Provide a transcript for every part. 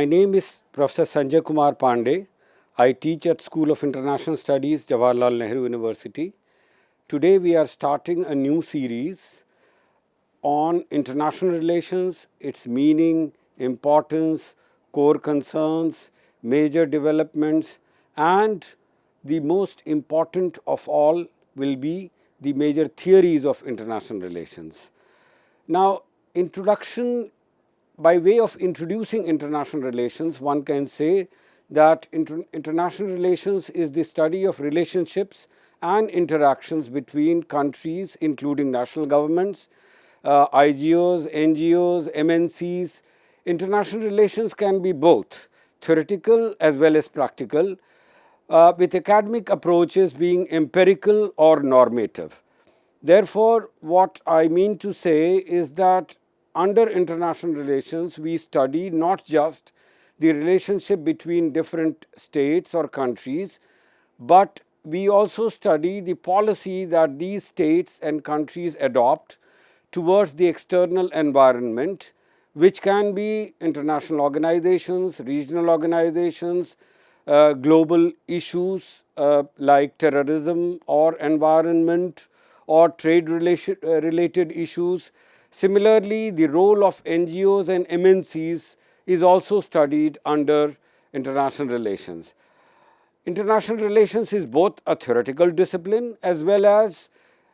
My name is Professor Sanjay Kumar Pandey. I teach at School of International Studies, Jawaharlal Nehru University. Today we are starting a new series on international relations, its meaning, importance, core concerns, major developments, and the most important of all will be the major theories of international relations. Now, by way of introducing international relations, one can say that international relations is the study of relationships and interactions between countries, including national governments, IGOs, NGOs, MNCs. International relations can be both theoretical as well as practical, with academic approaches being empirical or normative. Therefore, what I mean to say is that under international relations, we study not just the relationship between different states or countries, but we also study the policy that these states and countries adopt towards the external environment, which can be international organizations, regional organizations, global issues like terrorism or environment or trade related issues. Similarly, the role of NGOs and MNCs is also studied under international relations. International relations is both a theoretical discipline as well as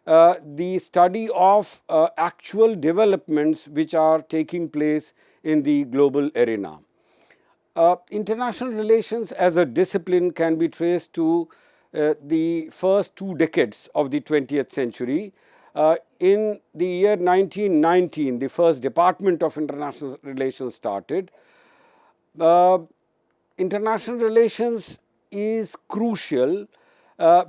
the study of actual developments which are taking place in the global arena. International relations as a discipline can be traced to the first 2 decades of the 20th century. In the year 1919, the first Department of International Relations started. International relations is crucial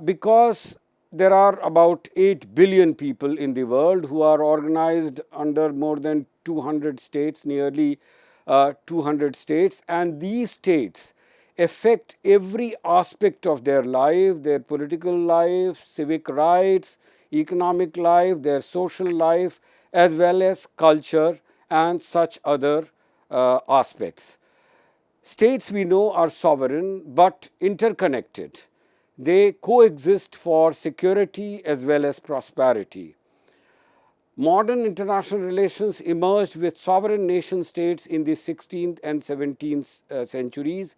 because there are about 8 billion people in the world who are organized under more than 200 states, nearly 200 states, and these states affect every aspect of their life, their political life, civic rights, economic life, their social life, as well as culture and such other aspects. States, we know, are sovereign but interconnected. They coexist for security as well as prosperity. Modern international relations emerged with sovereign nation states in the 16th and 17th centuries,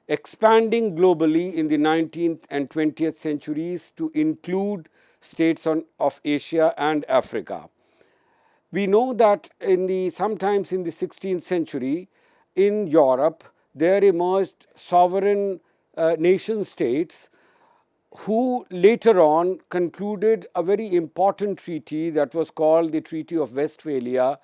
expanding globally in the 19th and 20th centuries to include states of Asia and Africa. We know that sometimes in the 16th century, in Europe, there emerged sovereign nation states who later on concluded a very important treaty that was called the Treaty of Westphalia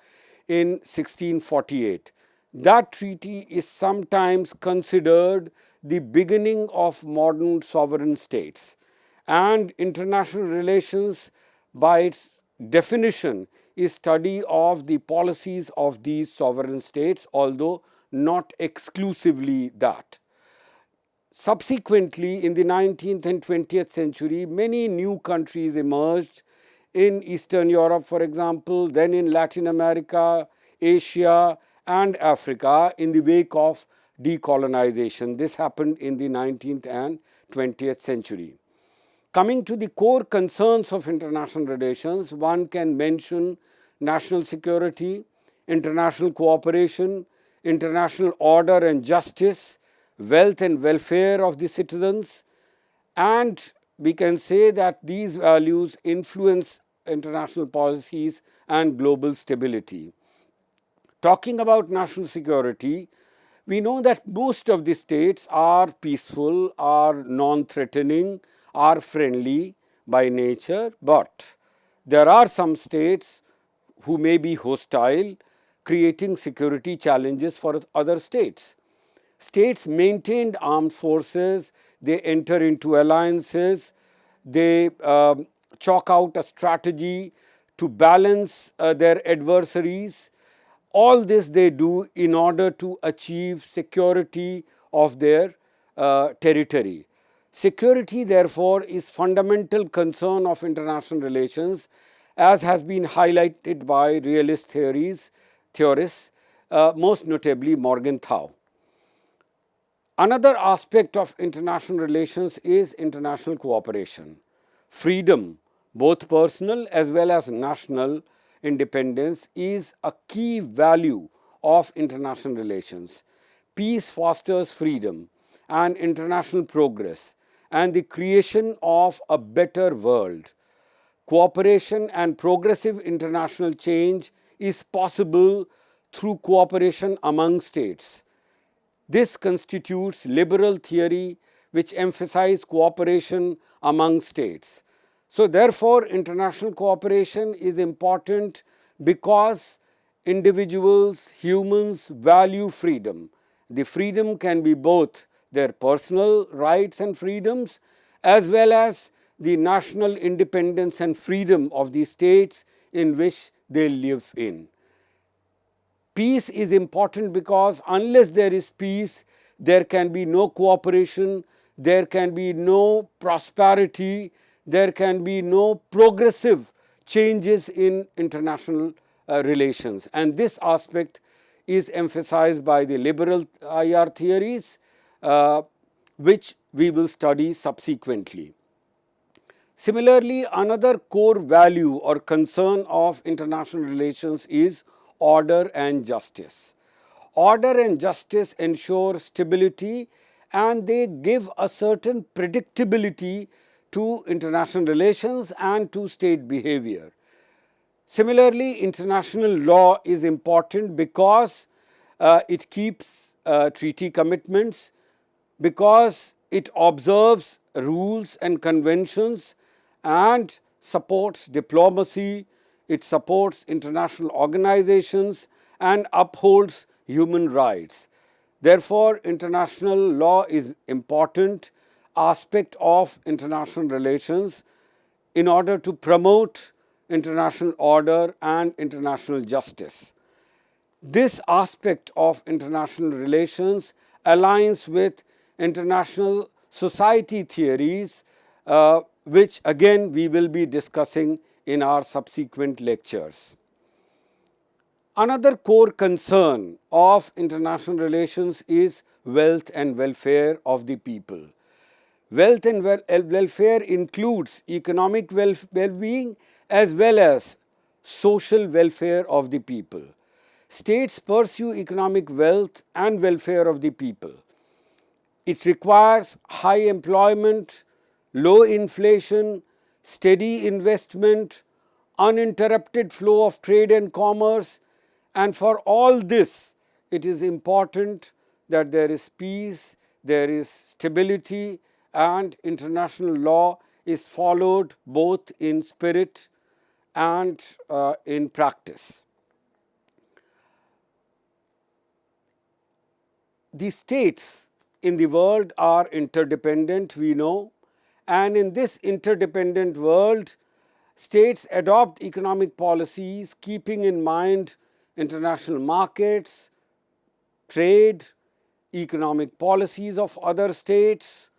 in 1648. That treaty is sometimes considered the beginning of modern sovereign states. And international relations, by its definition, is study of the policies of these sovereign states, although not exclusively that. Subsequently, in the 19th and 20th century, many new countries emerged in Eastern Europe, for example, then in Latin America, Asia, and Africa in the wake of decolonization. This happened in the 19th and 20th century. Coming to the core concerns of international relations, one can mention national security, international cooperation, international order and justice, wealth and welfare of the citizens, and we can say that these values influence international policies and global stability. Talking about national security, we know that most of the states are peaceful, are non-threatening, are friendly by nature, but there are some states who may be hostile, creating security challenges for other states. States maintained armed forces, they enter into alliances, they chalk out a strategy to balance their adversaries. All this they do in order to achieve security of their territory. Security, therefore, is fundamental concern of international relations, as has been highlighted by realist theorists, most notably Morgenthau. Another aspect of international relations is international cooperation. Freedom, both personal as well as national independence, is a key value of international relations. Peace fosters freedom and international progress and the creation of a better world. Cooperation and progressive international change is possible through cooperation among states. This constitutes liberal theory which emphasizes cooperation among states. So therefore, international cooperation is important because individuals, humans value freedom. The freedom can be both their personal rights and freedoms as well as the national independence and freedom of the states in which they live in. Peace is important because unless there is peace, there can be no cooperation, there can be no prosperity, there can be no progressive changes in international relations. And this aspect is emphasized by the liberal IR theories, which we will study subsequently. Similarly, another core value or concern of international relations is order and justice. Order and justice ensure stability and they give a certain predictability to international relations and to state behavior. Similarly, international law is important because it keeps treaty commitments, because it observes rules and conventions and supports diplomacy, it supports international organizations and upholds human rights. Therefore, international law is important aspect of international relations in order to promote international order and international justice. This aspect of international relations aligns with international society theories, which again we will be discussing in our subsequent lectures. Another core concern of international relations is wealth and welfare of the people. Wealth and welfare includes economic well-being as well as social welfare of the people. States pursue economic wealth and welfare of the people. It requires high employment, low inflation, steady investment, uninterrupted flow of trade and commerce, and for all this, it is important that there is peace, there is stability, and international law is followed both in spirit and in practice. The states in the world are interdependent, we know, and in this interdependent world, states adopt economic policies keeping in mind international markets, trade, economic policies of other states,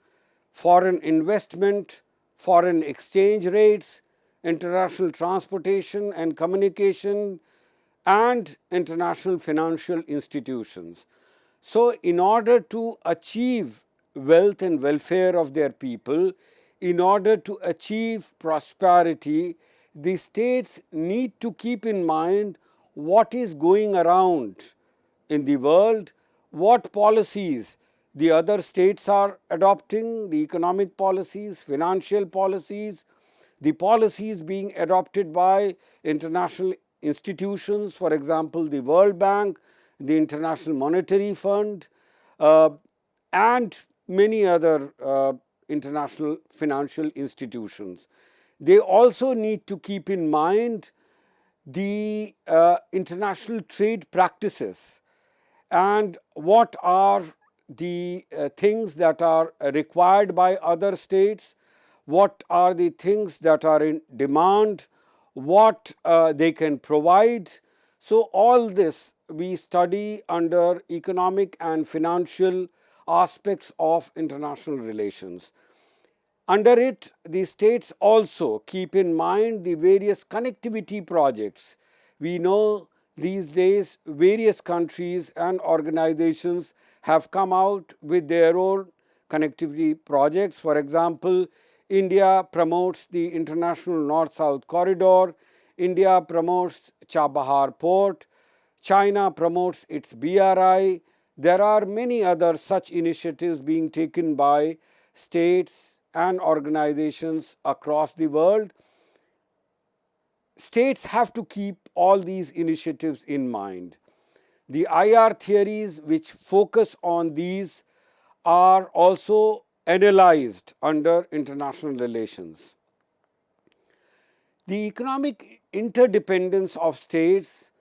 foreign investment, foreign exchange rates, international transportation and communication, and international financial institutions. So, in order to achieve wealth and welfare of their people, in order to achieve prosperity, the states need to keep in mind what is going around in the world, what policies the other states are adopting, the economic policies, financial policies, the policies being adopted by international institutions, for example, the World Bank, the International Monetary Fund, and many other international financial institutions. They also need to keep in mind the international trade practices and what are the things that are required by other states, what are the things that are in demand, what they can provide. So, all this we study under economic and financial aspects of international relations. Under it, the states also keep in mind the various connectivity projects. We know These days, various countries and organizations have come out with their own connectivity projects. For example, India promotes the International North-South Corridor, India promotes Chabahar Port, China promotes its BRI. There are many other such initiatives being taken by states and organizations across the world. States have to keep all these initiatives in mind. The IR theories which focus on these are also analyzed under international relations. The economic interdependence of states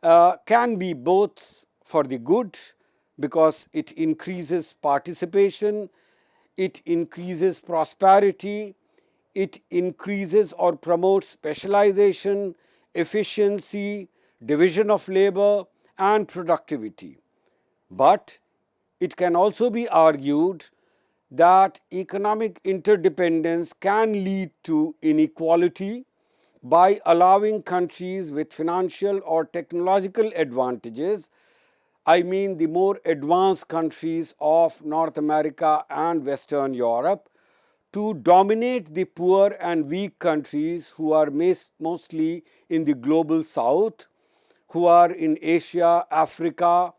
can be both for the good, because it increases participation, it increases prosperity, it increases or promotes specialization, efficiency, division of labor, and productivity. But it can also be argued that economic interdependence can lead to inequality by allowing countries with financial or technological advantages, I mean the more advanced countries of North America and Western Europe, to dominate the poor and weak countries who are mostly in the global south, who are in Asia, Africa,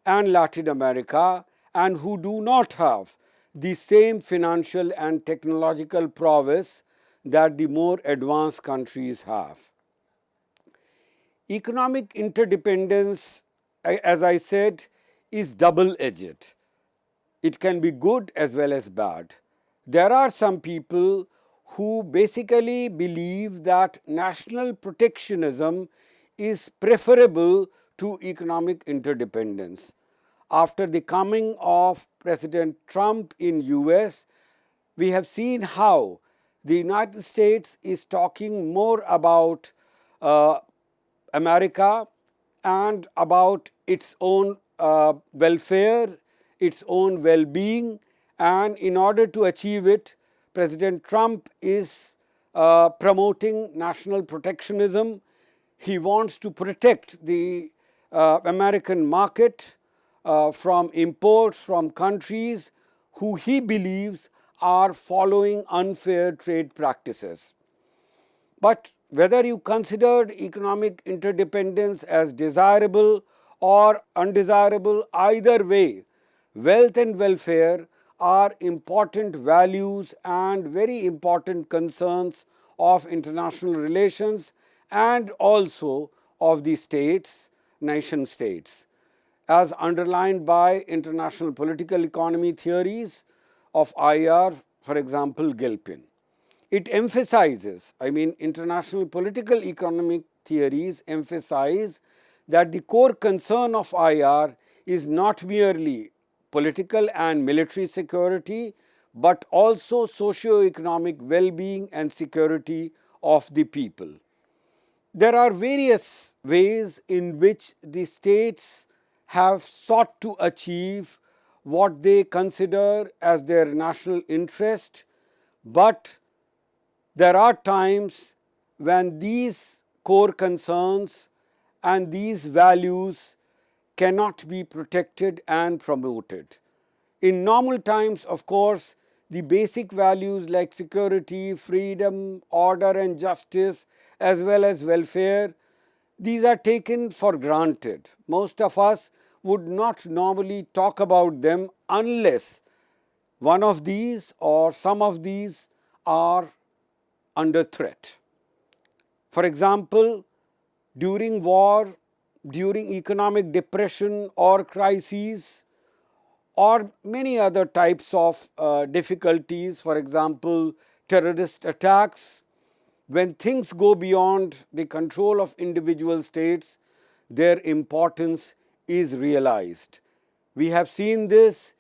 and Latin America, and who do not have the same financial and technological prowess that the more advanced countries have. Economic interdependence, as I said, is double-edged. It can be good as well as bad. There are some people who basically believe that national protectionism is preferable to economic interdependence. After the coming of President Trump in US, we have seen how the United States is talking more about America and about its own welfare, its own well-being, and in order to achieve it, President Trump is promoting national protectionism. He wants to protect the American market from imports from countries who he believes are following unfair trade practices. But whether you considered economic interdependence as desirable or undesirable, either way, wealth and welfare are important values and very important concerns of international relations and also of the states, nation states, as underlined by international political economy theories of IR, for example, Gilpin. It emphasizes, international political economic theories emphasize that the core concern of IR is not merely political and military security, but also socio-economic well-being and security of the people. There are various ways in which the states have sought to achieve what they consider as their national interest, but there are times when these core concerns and these values cannot be protected and promoted. In normal times, of course, the basic values like security, freedom, order and justice, as well as welfare, these are taken for granted. Most of us would not normally talk about them unless one of these or some of these are under threat. For example, during war, during economic depression or crises, or many other types of difficulties, for example, terrorist attacks, when things go beyond the control of individual states, their importance is realized. We have seen this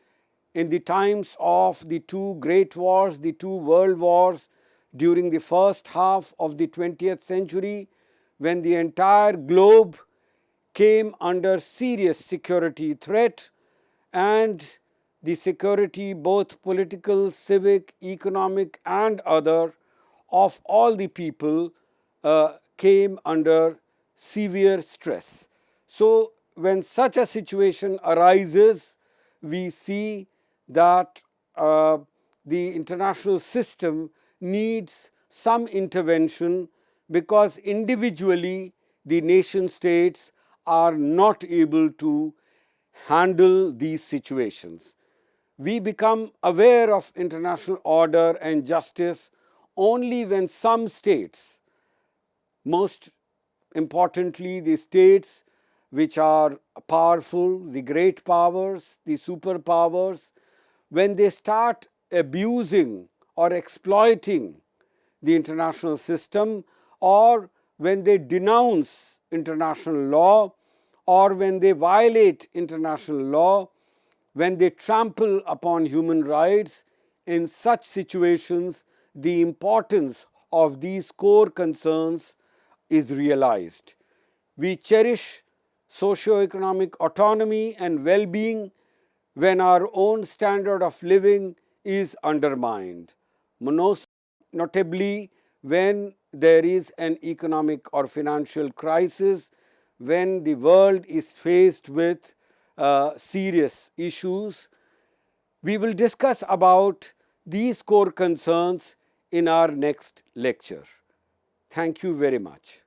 in the times of the two great wars, the two world wars, during the first half of the 20th century, when the entire globe came under serious security threat, and the security, both political, civic, economic and other, of all the people came under severe stress. So, when such a situation arises, we see that the international system needs some intervention, because individually the nation states are not able to handle these situations. We become aware of international order and justice only when some states, most importantly the states which are powerful, the great powers, the superpowers, when they start abusing or exploiting the international system, or when they denounce international law, or when they violate international law, when they trample upon human rights. In such situations, the importance of these core concerns is realized. We cherish socio-economic autonomy and well-being when our own standard of living is undermined, most notably when there is an economic or financial crisis, when the world is faced with serious issues. We will discuss about these core concerns in our next lecture. Thank you very much.